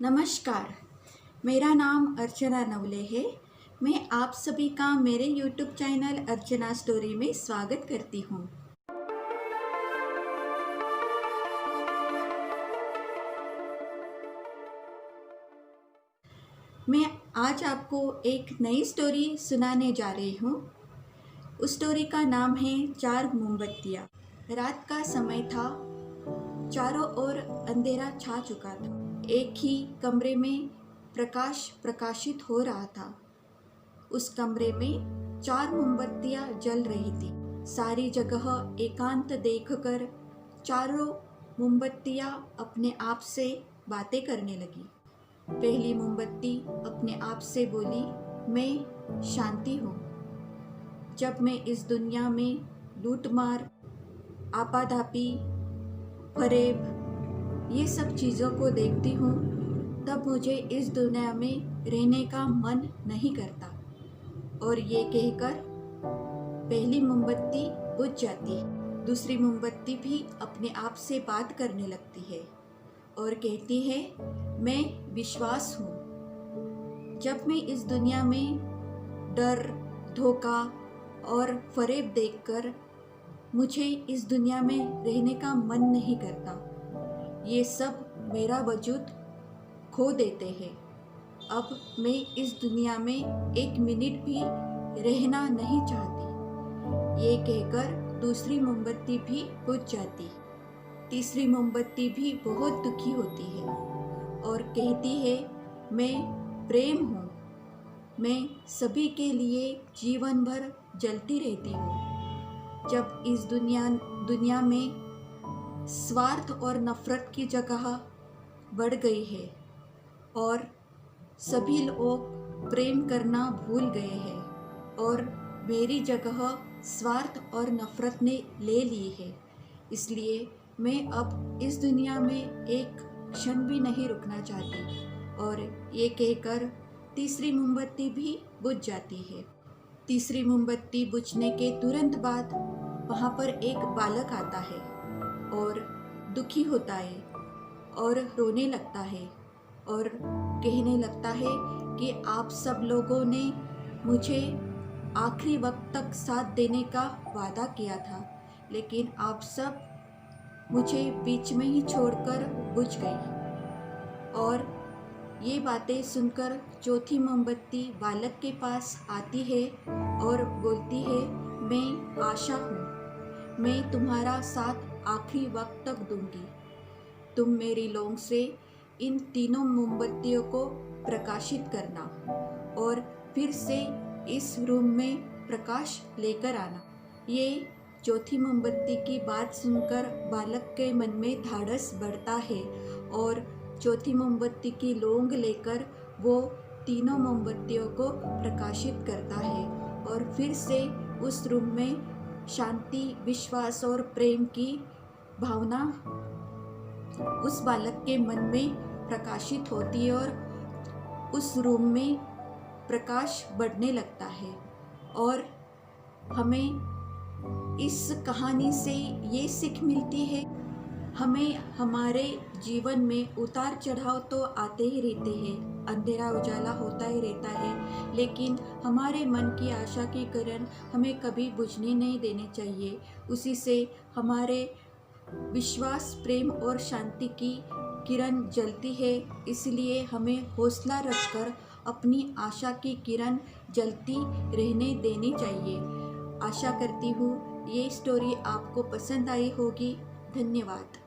नमस्कार, मेरा नाम अर्चना नवले है। मैं आप सभी का मेरे YouTube चैनल अर्चना स्टोरी में स्वागत करती हूँ। मैं आज आपको एक नई स्टोरी सुनाने जा रही हूँ। उस स्टोरी का नाम है चार मोमबत्तियाँ। रात का समय था, चारों ओर अंधेरा छा चुका था। एक ही कमरे में प्रकाश प्रकाशित हो रहा था। उस कमरे में चार मोमबत्तियां जल रही थी। सारी जगह एकांत देखकर चारों मोमबत्तियां अपने आप से बातें करने लगी। पहली मोमबत्ती अपने आप से बोली, मैं शांति हूँ। जब मैं इस दुनिया में लूटमार, आपाधापी, फरेब ये सब चीज़ों को देखती हूँ, तब मुझे इस दुनिया में रहने का मन नहीं करता। और ये कहकर पहली मोमबत्ती बुझ जाती है। दूसरी मोमबत्ती भी अपने आप से बात करने लगती है और कहती है, मैं विश्वास हूँ। जब मैं इस दुनिया में डर, धोखा और फरेब देखकर मुझे इस दुनिया में रहने का मन नहीं करता। ये सब मेरा वजूद खो देते हैं। अब मैं इस दुनिया में एक मिनट भी रहना नहीं चाहती। ये कहकर दूसरी मोमबत्ती भी बुझ जाती। तीसरी मोमबत्ती भी बहुत दुखी होती है और कहती है, मैं प्रेम हूँ। मैं सभी के लिए जीवन भर जलती रहती हूँ। जब इस दुनिया में स्वार्थ और नफरत की जगह बढ़ गई है और सभी लोग प्रेम करना भूल गए हैं और मेरी जगह स्वार्थ और नफरत ने ले ली है, इसलिए मैं अब इस दुनिया में एक क्षण भी नहीं रुकना चाहती। और ये कहकर तीसरी मोमबत्ती भी बुझ जाती है। तीसरी मोमबत्ती बुझने के तुरंत बाद वहाँ पर एक बालक आता है और दुखी होता है और रोने लगता है और कहने लगता है कि आप सब लोगों ने मुझे आखिरी वक्त तक साथ देने का वादा किया था, लेकिन आप सब मुझे बीच में ही छोड़कर बुझ गई। और ये बातें सुनकर चौथी मोमबत्ती बालक के पास आती है और बोलती है, मैं आशा हूँ। मैं तुम्हारा साथ आखिरी वक्त तक दूंगी। तुम मेरी लौंग से इन तीनों मोमबत्तियों को प्रकाशित करना और फिर से इस रूम में प्रकाश लेकर आना। ये चौथी मोमबत्ती की बात सुनकर बालक के मन में धाड़स बढ़ता है और चौथी मोमबत्ती की लौंग लेकर वो तीनों मोमबत्तियों को प्रकाशित करता है और फिर से उस रूम में शांति, विश्वास और प्रेम की भावना उस बालक के मन में प्रकाशित होती है और उस रूम में प्रकाश बढ़ने लगता है। और हमें इस कहानी से ये सीख मिलती है, हमें हमारे जीवन में उतार चढ़ाव तो आते ही रहते हैं, अंधेरा उजाला होता ही रहता है, लेकिन हमारे मन की आशा की किरण हमें कभी बुझने नहीं देनी चाहिए। उसी से हमारे विश्वास, प्रेम और शांति की किरण जलती है। इसलिए हमें हौसला रखकर अपनी आशा की किरण जलती रहने देनी चाहिए। आशा करती हूँ ये स्टोरी आपको पसंद आई होगी। धन्यवाद।